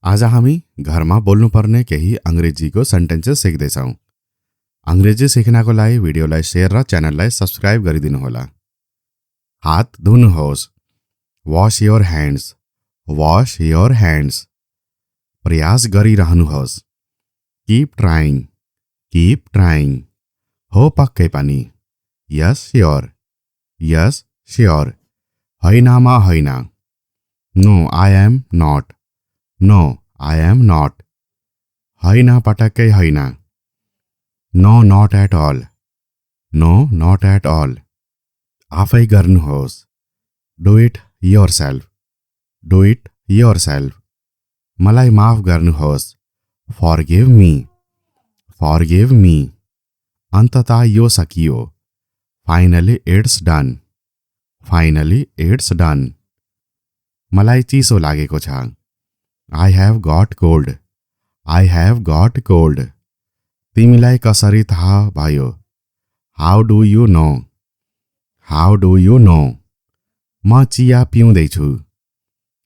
आज हामी घरमा बोल्नुपर्ने केही अंग्रेजीको सेन्टेन्सेस सिक्दैछौँ। अंग्रेजी सिक्नको लागि भिडियोलाई शेयर र च्यानललाई सब्स्क्राइब गरिदिनुहोला। हात धुनुहोस्। Wash your hands. Wash your hands. प्रयास गरिरहनुहोस्। Keep trying. Keep trying. हो पक्कै पनि। Yes sure. Yes sure. हैनमा होइन। No I am not. No I am not. होइन पटक्कै होइन। No not at all. No not at all. आफै गर्नुहोस्। Do it yourself. Do it yourself. मलाई माफ गर्नुहोस्। Forgive me. Forgive me. अन्ततः यो सकियो। Finally it's done. Finally it's done. मलाई चिसो लागेको छ। I have got cold. I have got cold. तिमीलाई कसरी थाहा भयो? How do you know? How do you know? म चिया पिउँदैछु।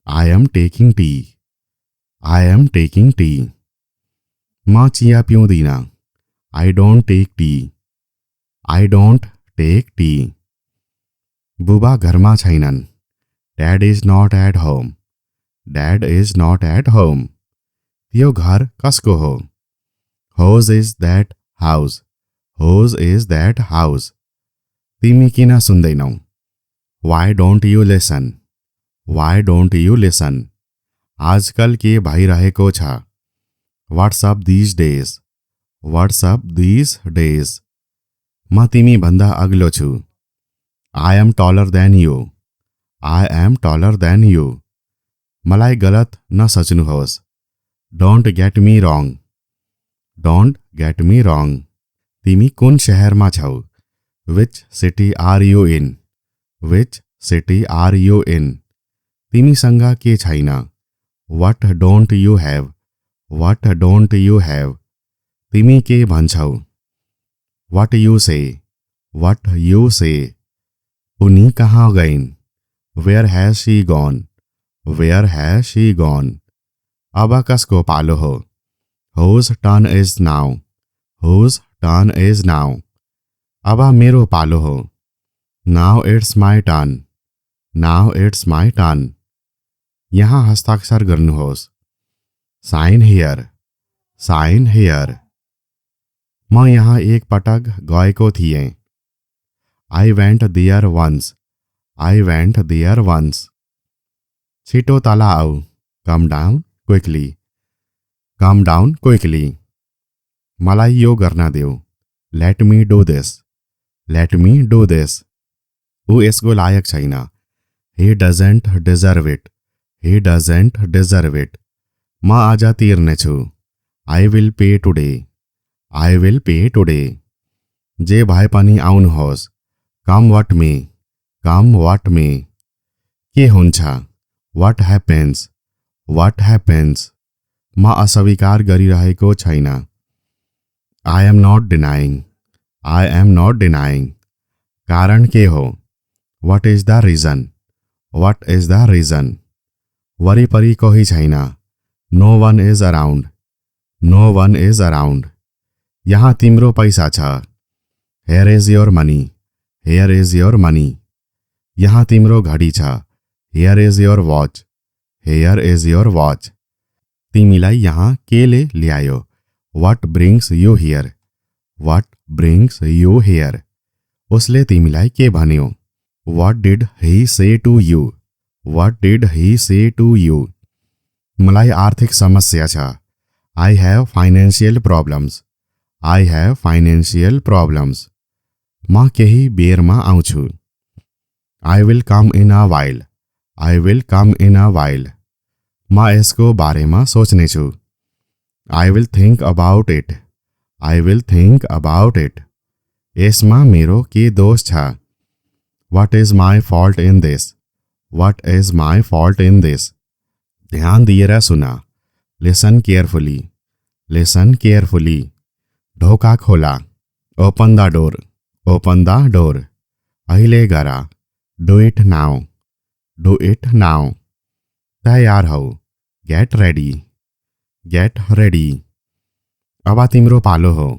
I am taking tea. I am taking tea. म चिया पिउँदिन। I don't take tea. I don't take tea. बुबा घरमा छैनन्। Dad is not at home. Dad is not at home. त्यो घर कसको हो? Whose is that house? Whose is that house? तिमी किन सुन्दैनौ? Why don't you listen? Why don't you listen? आजकल के भइरहेको छ? What's up these days? What's up these days? म तिमी भन्दा अग्लो छु। I am taller than you. I am taller than you. मलाई गलत न सोच्नुहोस्। Don't get me wrong. Don't get me wrong. तिमी कुन शहरमा छौ? Which city are you in? Which city are you in? तिमीसँग के छैन? What don't you have? What don't you have? तिमी के भन्छौ? What you say? What you say? उनी कहाँ गइन्? Where has she gone? Where has she gone? अब कसको पालो हो? Whose turn is now? Whose turn is now? अब मेरो पालो हो। Now it's my turn. Now it's my turn. यहाँ हस्ताक्षर गर्नुहोस्। Sign here. Sign here. म यहाँ एक पटक गएको थिएँ। I went there once. I went there once. छिटो तल आऊ। Come down quickly. Come down quickly. मलाई यो गर्न देऊ। Let me do this. Let me do this. ऊ यसको लायक छैन। He doesn't deserve it. He doesn't deserve it. म आज तिर्नेछु। I will pay today. I will pay today. जे भए पनि आउनुहोस्। Come what may. Come what may. के हुन्छ? What happens? What happens? म अस्वीकार गरिरहेको छैन। I am not denying. I am not denying. कारण के हो? What is the reason? What is the reason? वरिपरि कोही छैन। No one is around. No one is around. यहाँ तिम्रो पैसा छ। Here is your money. Here is your money. यहाँ तिम्रो घडी छ। Here is your watch. Here is your watch. तिमीलाई यहाँ केले ल्यायो? What brings you here? What brings you here? उसले तिमीलाई के भन्यो? What did he say to you? What did he say to you? मलाई आर्थिक समस्या छ। I have financial problems. I have financial problems. म केही बेरमा आउँछु। I will come in a while. I will come in a while. म यसको बारेमा सोच्नेछु। I will think about it. I will think about it. यसमा मेरो के दोष छ? What is my fault in this? What is my fault in this? ध्यान दिएर सुना। Listen carefully. Listen carefully. ढोका खोला। Open the door. Open the door. अहिले गर। Do it now. Do it now. तैयार हो। Get ready. Get ready. अब तिम्रो पालो हो।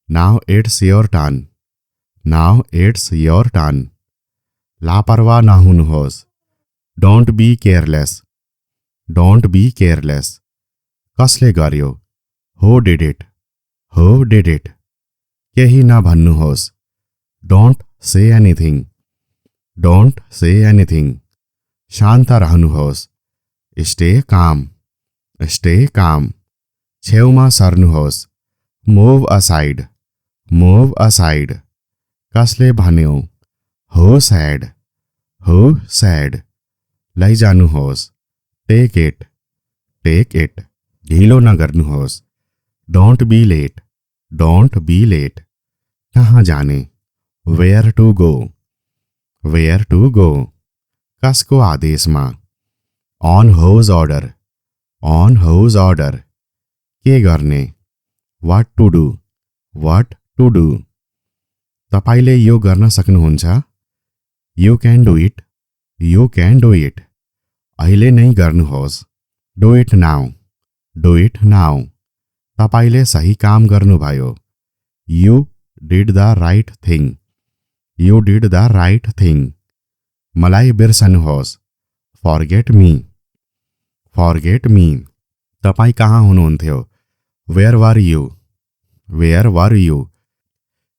Now it's your turn. Now it's your turn. लापरवाह नहुनुहोस्। Don't be careless. Don't be careless. कसले गर्यो? Who did it? Who did it? केही नभन्नुहोस्। Don't say anything. Don't say anything. शान्त रहनुहोस्। Stay calm. Stay calm. छेउमा सर्नुहोस्। Move aside. Move aside. कसले भन्यो? Who said? Who said? लैजानुहोस्। Take it. Take it. ढिलो नगर्नुहोस्। Don't be late. Don't be late. कहाँ जाने? Where to go? Where to go? कसको आदेशमा? On whose order? On whose order? के गर्ने? What to do? What to do? तपाईले यो गर्न सक्नुहुन्छ? You can do it. You can do it. अहिले नै गर्नुहोस्। Do it now. Do it now. तपाईले सही काम गर्नुभयो। You did the right thing. You did the right thing. मलाई बिर्सनुहोस्। Forget me. Forget me. तपाईँ कहाँ हुनुहुन्थ्यो? Where were you? Where were you?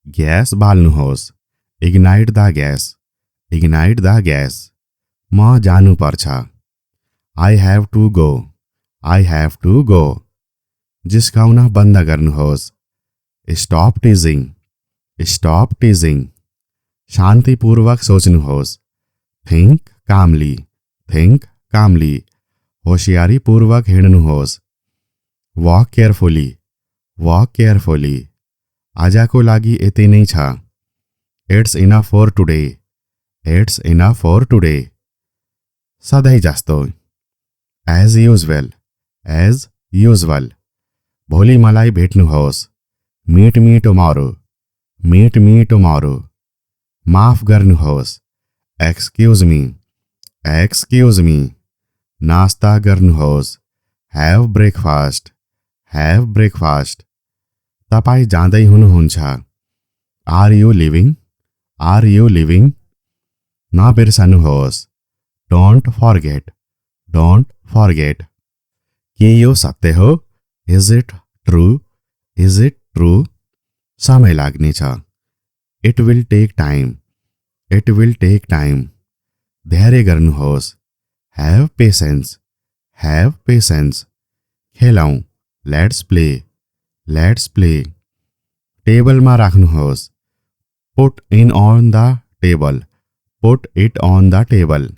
Gas बाल्नुहोस्। Ignite the gas. Ignite the gas. म जानुपर्छ। I have to go. I have to go. जिस्काउन बन्द गर्नुहोस्। Stop teasing. Stop teasing. शान्तिपूर्वक सोच्नुहोस्। Think calmly. Think calmly. होसियारीपूर्वक हिँड्नुहोस्। Walk carefully. Walk carefully. आजको लागि यति नै छ। It's enough for today. It's enough for today. सधैँ जस्तो। As usual. As usual. भोलि मलाई भेट्नुहोस्। Meet me tomorrow. Meet me tomorrow. माफ गर्नुहोस्। Excuse me. Excuse me. नास्ता गर्नुहोस्। Have breakfast. Have breakfast. तपाईँ जाँदै हुनुहुन्छ? Are you leaving? Are you leaving? नबिर्सनुहोस्। Don't forget. Don't forget. के यो सत्य हो? Is it true? Is it true? समय लाग्नेछ। It will take time. It will take time. धैर्य गर्नुहोस्। Have patience. Have patience. खेलौँ। Let's play. Let's play. टेबलमा राख्नुहोस्। Put in on the table. Put it on the table.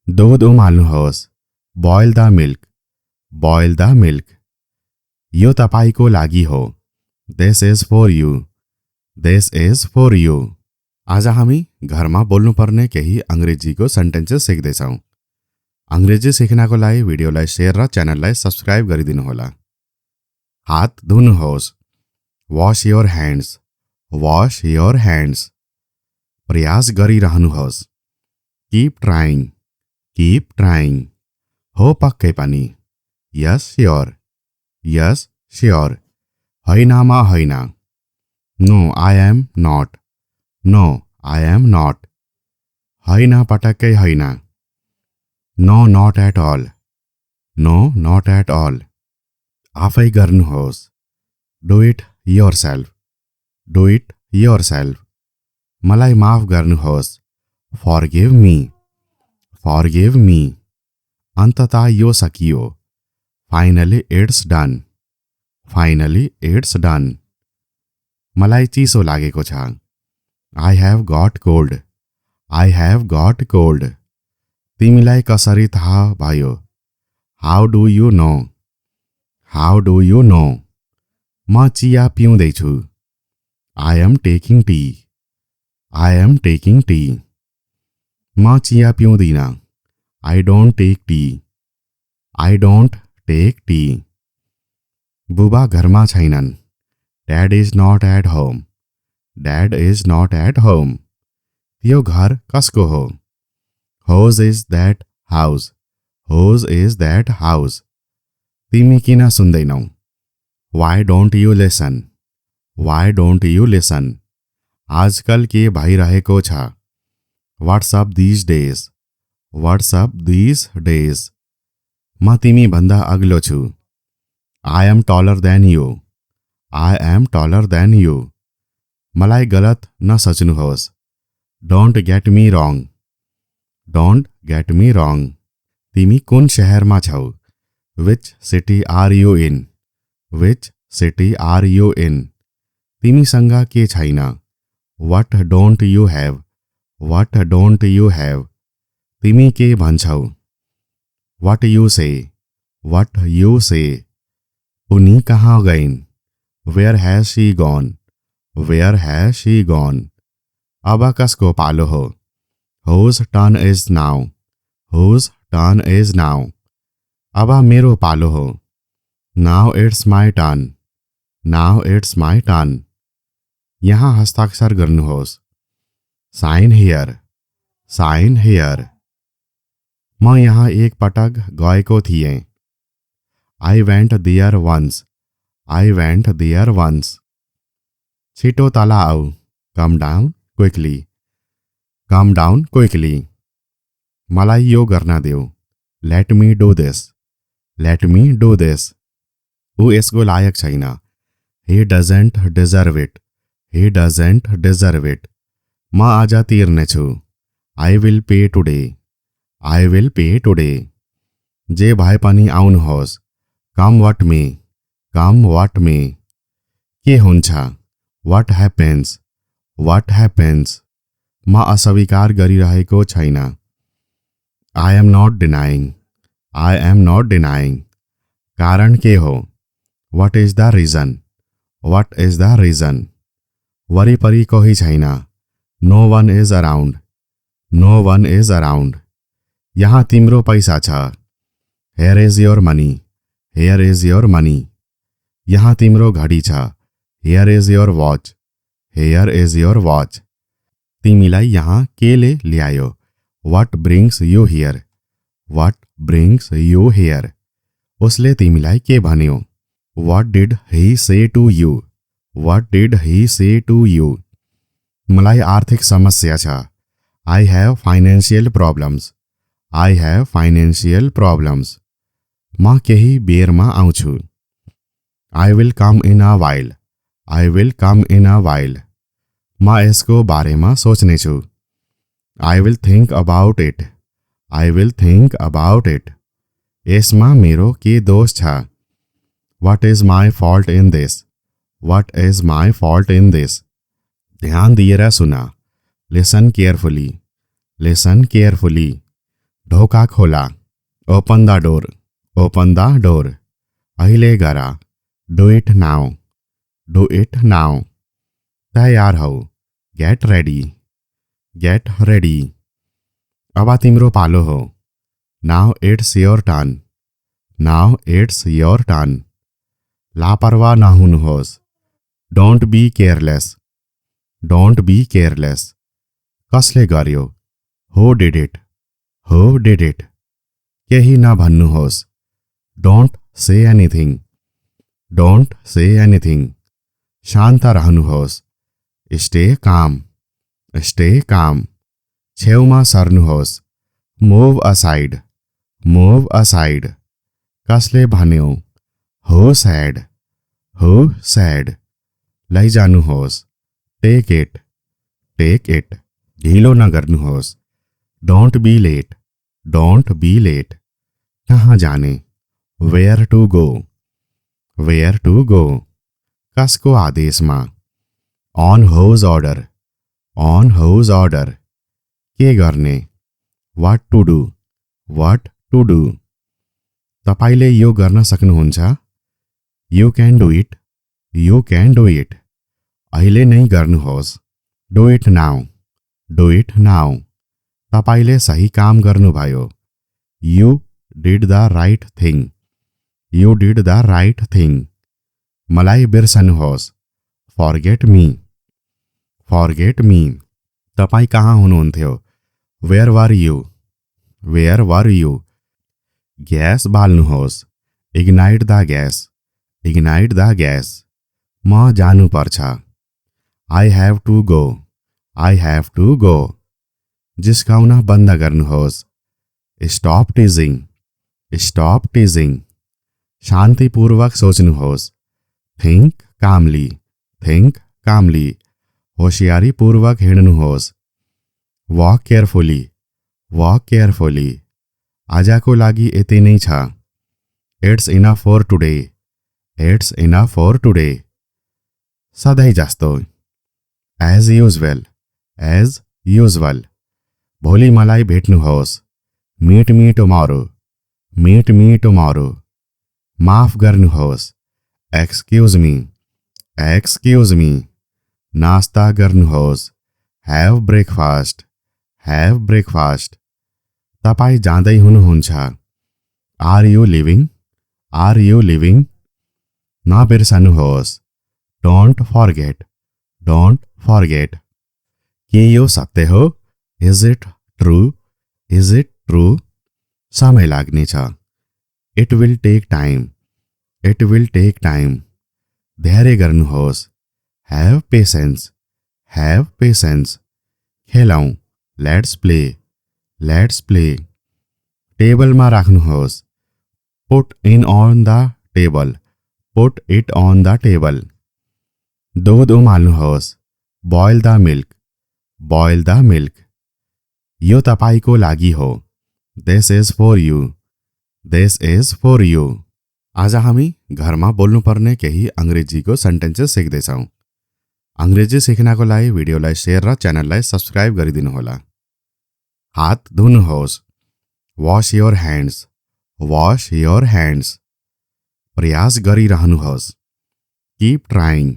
दूध उमाल्नुहोस्। Boil the milk. Boil the milk. यो तपाईको लागि हो। This is for you. This is for you. आज हामी घरमा बोल्नुपर्ने केही अंग्रेजीको सेन्टेन्सेस सिक्दैछौँ। अंग्रेजी सिक्नको लागि भिडियोलाई शेयर र च्यानललाई सब्स्क्राइब गरिदिनुहोला। हात धुनुहोस्। Wash your hands. Wash your hands. प्रयास गरिरहनुहोस्। Keep trying. Keep trying. हो पक्कै पनि। Yes sure. Yes sure. हैनमा हैन। No I am not. No I am not. हैन पटक्कै हैन। No not at all. No not at all. आफै गर्नुहोस्। Do it yourself. Do it yourself. मलाई माफ गर्नुहोस्। Forgive me. Forgive me. अन्ततः यो सकियो। Finally it's done. Finally it's done. मलाई चिसो लागेको छ। I have got cold. I have got cold. तिमीलाई कसरी थाहा भयो? How do you know? How do you know? म चिया पिउँदैछु। I am taking tea. I am taking tea. म चिया पिउँदिन। I don't take tea. I don't take tea. बुबा घरमा छैनन्। Dad is not at home. Dad is not at home. त्यो घर कसको हो? Whose is that house? Whose is that house? तिमी किन सुन्दैनौ? Why don't you listen? Why don't you listen? आजकल के भइरहेको छ? What's up these days? What's up these days? म तिमी भन्दा अग्लो छु। I am taller than you. I am taller than you. मलाई गलत नसोच्नुहोस्। Don't get me wrong. Don't get me wrong. तिमी कुन शहरमा छौ? Which city are you in? Which city are you in? तिमीसँग के छैन? What don't you have? What don't you have? तिमी के भन्छौ? What you say? What you say? उनी कहाँ गइन्? Where has she gone? Where has she gone? अब कसको पालो हो? Whose turn is now? Whose turn is now? अब मेरो पालो हो। Now it's my turn. Now it's my turn. यहाँ हस्ताक्षर गर्नुहोस्। Sign here. Sign here. म यहाँ एक पटक गएको थिएँ। I went there once. I went there once. छिटो तल आऊ। Come down quickly. Come down quickly. मलाई यो गर्न देऊ। Let me do this. Let me do this. ऊ यसको लायक छैन। He doesn't deserve it. He doesn't deserve it. म आज तिर्नेछु। I will pay today. I will pay today. जे भए पनि आउनुहोस्। Come what may. Come what may. के हुन्छ? What happens. What happens. म अस्वीकार गरिरहेको छैन। I am not denying. I am not denying. कारण के हो? What is the reason? What is the reason? वरिपरि कोही छैन। No one is around. No one is around. यहाँ तिम्रो पैसा छ। Here is your money. Here is your money. यहाँ तिम्रो घडी छ। Here is your watch. Here is your watch. तिमीलाई यहाँ केले ल्यायो? What brings you here? What brings you here? उसले तिमीलाई के भन्यो? What did he say to you? What did he say to you? मलाई आर्थिक समस्या छ। I have financial problems. I have financial problems. म केही बेरमा आउँछु। I will come in a while. I will come in a while. म यसको बारेमा सोच्नेछु। I will think about it. I will think about it. यसमा मेरो के दोष छ? What is my fault in this? What is my fault in this? ध्यान दिएर सुन। Listen carefully. Listen carefully. ढोका खोला। Open the door. Open the door. अहिले गर। Do it now. Do it now. तयार हौ। Get ready. Get ready. अब तिम्रो पालो हो। Now it's your turn. Now it's your turn. लापरवाह नहुनुहोस्। Don't be careless. Don't be careless. कसले गर्यो? Who did it? Who did it? केही नभन्नुहोस्। Don't say anything. Don't say anything. शान्त रहनुहोस्। Stay calm. Stay calm. छेउमा सर्नुहोस्। Move aside. Move aside. कसले भन्यो? Who said? Who said? लैजानुहोस्। Take it. Take it. ढिलो नगर्नुहोस्। Don't be late. Don't be late. कहाँ जाने? Where to go. Where to go. कसको आदेशमा? On whose order. On whose order. के गर्ने? What to do. What to do. तपाईले यो गर्न सक्नुहुन्छ? You can do it. You can do it. अहिले नै गर्नुहोस्। Do it now. Do it now. तपाईले सही काम गर्नुभयो। You did the right thing. You did the right thing. मलाई बिर्सनुहोस्। Forget me. Forget me. तपाईँ कहाँ हुनुहुन्थ्यो? Where were you. Where were you. Gas बाल्नुहोस्। Ignite the gas, ignite the gas. म जानुपर्छ, I have to go, I have to go. जिस्काउन बन्द गर्नुहोस्, स्टॉप टीजिंग, स्टॉप टीजिंग। शान्तिपूर्वक सोच्नुहोस्, थिंक कामली, थिंक कामली। होशियारीपूर्वक हिँड्नुहोस्, वॉक केयरफुली, वॉक केयरफुली। आजको लागि यति नै छ, it's enough for today, it's enough for today. सधैँ जस्तो, एज युजुअल, एज युजुअल। भोलि मलाई भेट्नुहोस्, meet me tomorrow, meet me tomorrow. माफ गर्नुहोस्, एक्सक्यूज मी, एक्सक्यूज मी। नास्ता गर्नुहोस्, हैव ब्रेकफास्ट, हैव ब्रेकफास्ट। तपाईँ जाँदै हुनुहुन्छ, are you leaving, are you leaving. नबिर्सनुहोस्, डोन्ट फर्गेट, डोन्ट फर्गेट। के यो सत्य हो, is it true, is it true. समय लाग्नेछ, it will take time, it will take time. धैर्य गर्नुहोस्, हैव पेसेन्स, हैव पेसेन्स। खेलौँ, लेट्स प्ले, लेट्स प्ले। टेबलमा राख्नुहोस्, put in on the table, put it on the table. दूध उमाल्नुहोस्, boil the milk, boil the milk. यो तपाईको लागि हो, this is for you, this is for you. आज हामी घरमा बोल्नुपर्ने केही अंग्रेजीको सेन्टेन्सेस सिक्दैछौँ। अंग्रेजी सिक्नको लागि भिडियोलाई शेयर र च्यानललाई सब्स्क्राइब गरिदिनुहोला। हात धुनुहोस्, wash your hands, wash your hands. प्रयास गरिरहनुहोस्, कीप ट्राइङ,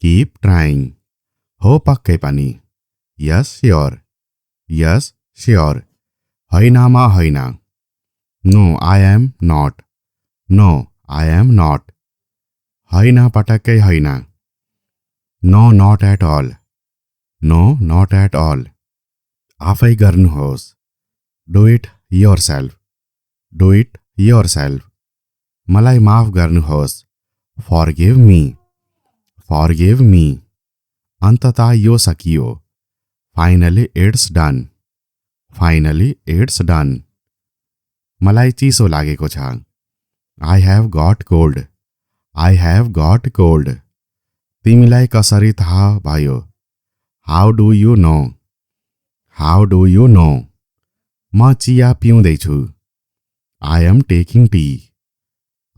कीप ट्राइङ। हो पक्कै पनि, यस स्योर, यस स्योर। हैनमा हैन, no I am not, no I am not. हैन पटक्कै हैन, no not at all, no not at all. आफै गर्नुहोस्, do it yourself, do it yourself. मलाई माफ गर्नुहोस्, फॉरगिव मी, फॉरगिव मी। अन्ततः यो सकियो, finally it's done, finally it's done. मलाई चिसो लागेको छ, I have got cold, I have got cold. तिमीलाई कसरी थाहा भयो, how do you know, how do you know. म चिया पिउँदैछु, I am taking tea,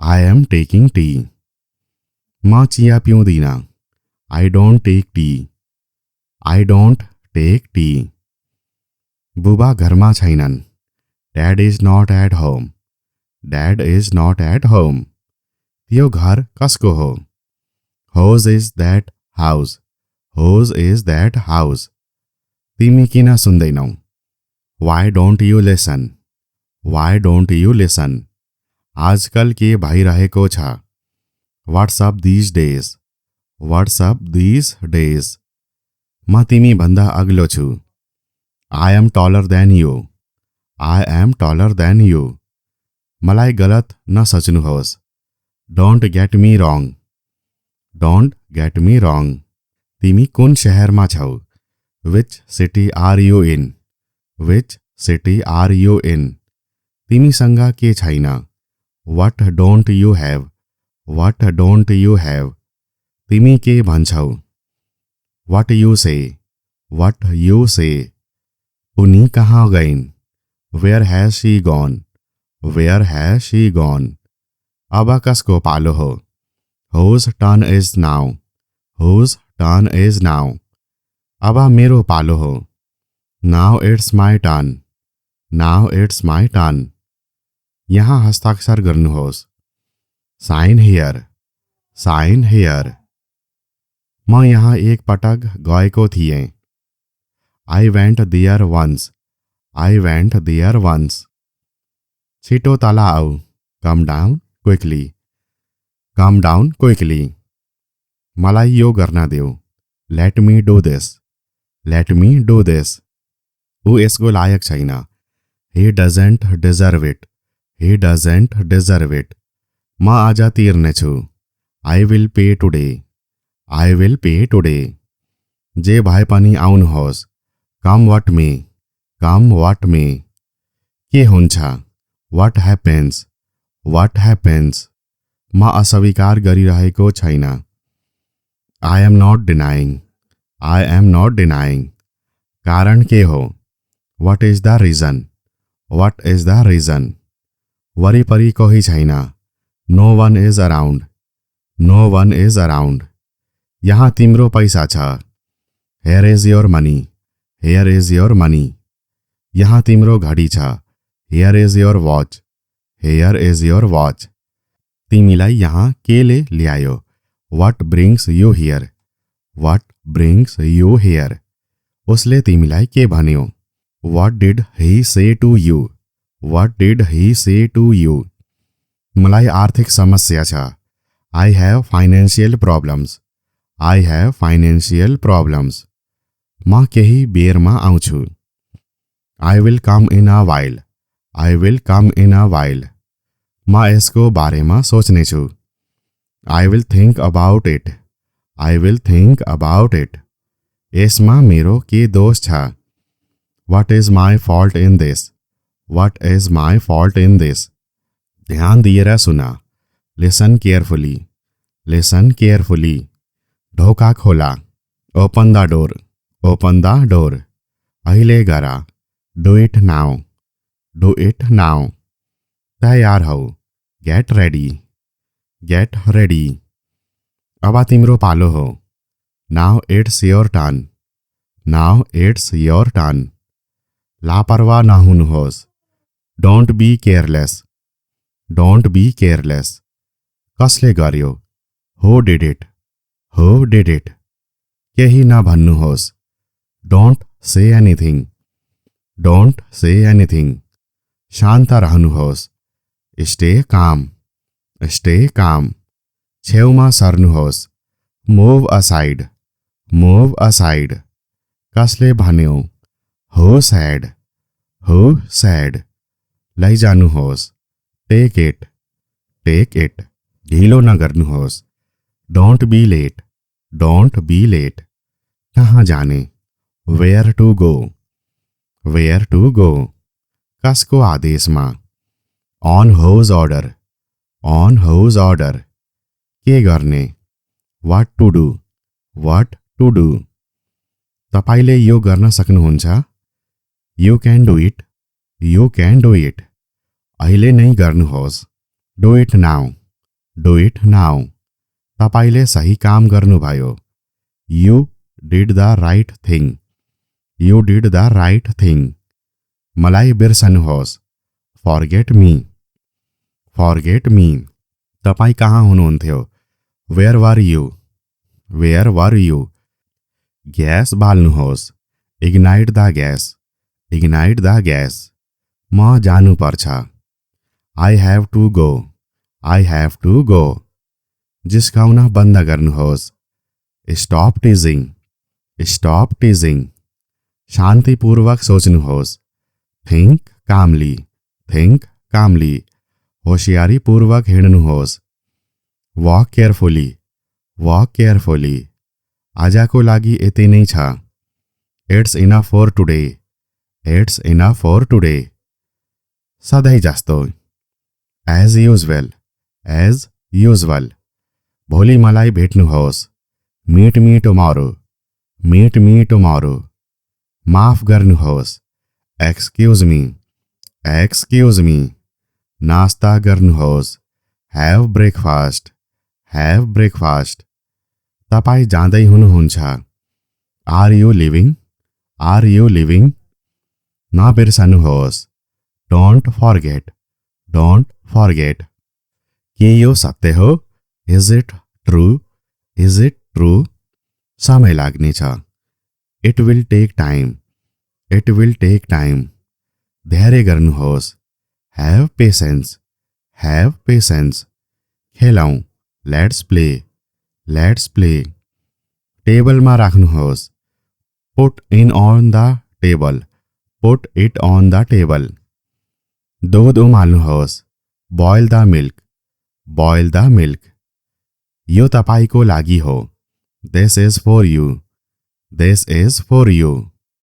I am taking tea. म चिया पिउँदिन, I don't take tea, I don't take tea. बुबा घरमा छैनन्, dad is not at home, dad is not at home. यो घर कसको हो, whose is that house, whose is that house. तिमी किन सुन्दैनौ, why don't you listen, why don't you listen. आजकल के भइरहेको छ, what's up this days, what's up this days. म तिमी भन्दा अग्लो छु, I am taller than you, I am taller than you. मलाई गलत नसोच्नुहोस्, don't get me wrong, don't get me wrong. तिमी कुन शहरमा छौ, which city are you in, which city are you in. तिमीसँग के छैन, what don't you have, what don't you have. तिमी के भन्छौ, what you say, what you say. उनी कहाँ गइन्, where has she gone, where has she gone. अब कसको पालो हो, whose turn is now, whose turn is now. अब मेरो पालो हो, now it's my turn, now it's my turn. यहाँ हस्ताक्षर गर्नुहोस्, साइन हियर, साइन हियर। म यहाँ एक पटक गएको थिएँ, I went there once, I went there once. छिटो तल आऊ, come down quickly, come down quickly. मलाई यो गर्न देऊ, let me do this, let me do this. ऊ यसको लायक छैन, he doesn't deserve it, he doesn't deserve it। म आज तिर्नेछु। I will pay today. I will pay today. जे भए पनि आउनुहोस्। Come what may. Come what may. के हुन्छ? What happens. What happens. म अस्वीकार गरिरहेको छैन। I am not denying. I am not denying. कारण के हो? What is the reason. What is the reason. वरिपरि कोही छैन। No one is around. No one is around. यहाँ तिम्रो पैसा छ। Here is your money. Here is your money. यहाँ तिम्रो घडी छ। Here is your watch. Here is your watch. तिमीलाई यहाँ केले ल्यायो? What brings you here. What brings you here. उसले तिमीलाई के भन्यो? What did he say to you. What did he say to you. मलाई आर्थिक समस्या छ। I have financial problems. I have financial problems. म केही बेरमा आउँछु। I will come in a while. I will come in a while. म यसको बारेमा सोच्नेछु। I will think about it. I will think about it. यसमा मेरो के दोष छ? What is my fault in this. What is my fault in this. ध्यान दिएर सुन। Listen carefully. Listen carefully. ढोका खोला। Open the door. Open the door. अहिले गर। Do it now. Do it now. तयार हौ। Get ready. Get ready. अब तिम्रो पालो हो। Now it's your turn. Now it's your turn. लापरवाह नहुनुहोस्। Don't be careless. Don't be careless. कसले गर्यो? Who did it. Who did it. केही नभन्नुहोस्। Don't say anything. Don't say anything. शान्त रहनुहोस्। Stay calm. Stay calm. छेउमा सर्नुहोस्। Move aside. Move aside. कसले भन्यो? Who said. Who said. लैजानुहोस्। Take it. Take it. ढिलो नगर्नुहोस्। Don't be late. Don't be late. कहाँ जाने? Where to go. Where to go. कसको आदेशमा? On whose order. On whose order. के गर्ने? What to do. What to do. तपाईँले यो गर्न सक्नुहुन्छ? You can do it. You can do it. अहिले नै गर्नुहोस्। Do it now. Do it now. तपाईँले सही काम गर्नुभयो। You did the right thing. You did the right thing. मलाई बिर्सनुहोस्। Forget me. Forget me. तपाईँ कहाँ हुनुहुन्थ्यो? Where were you. Where were you. Gas बाल्नुहोस्। Ignite the gas. Ignite the gas. म जानुपर्छ। I have to go. I have to go. जिस्काउन बन्द गर्नुहोस्। Stop teasing. Stop teasing. शान्तिपूर्वक सोच्नुहोस्। Think calmly. Think calmly. होसियारीपूर्वक हिँड्नुहोस्। Walk carefully. Walk carefully. आजको लागि यति नै छ। It's enough for today. It's enough for today. सधैँ जस्तो। As usual. As usual. भोलि मलाई भेट्नुहोस्। Meet me tomorrow. Meet me tomorrow. माफ गर्नुहोस्। Excuse me. Excuse me. नास्ता गर्नुहोस्। Have breakfast. Have breakfast. तपाईँ जाँदै हुनुहुन्छ। Are you leaving. Are you leaving. नबिर्सनुहोस्। Don't forget. Don't forget. के यो सत्य हो? Is it true. Is it true. समय लाग्नेछ। It will take time. It will take time. धैर्य गर्नुहोस्। Have patience. Have patience. खेलौँ। Let's play. Let's play. टेबलमा राख्नुहोस्। Put in on the table. Put it on the table. दुध उमाल्नुहोस्। Boil the milk. Boil the milk. यो तपाईँको लागि हो। This is for you. This is for you.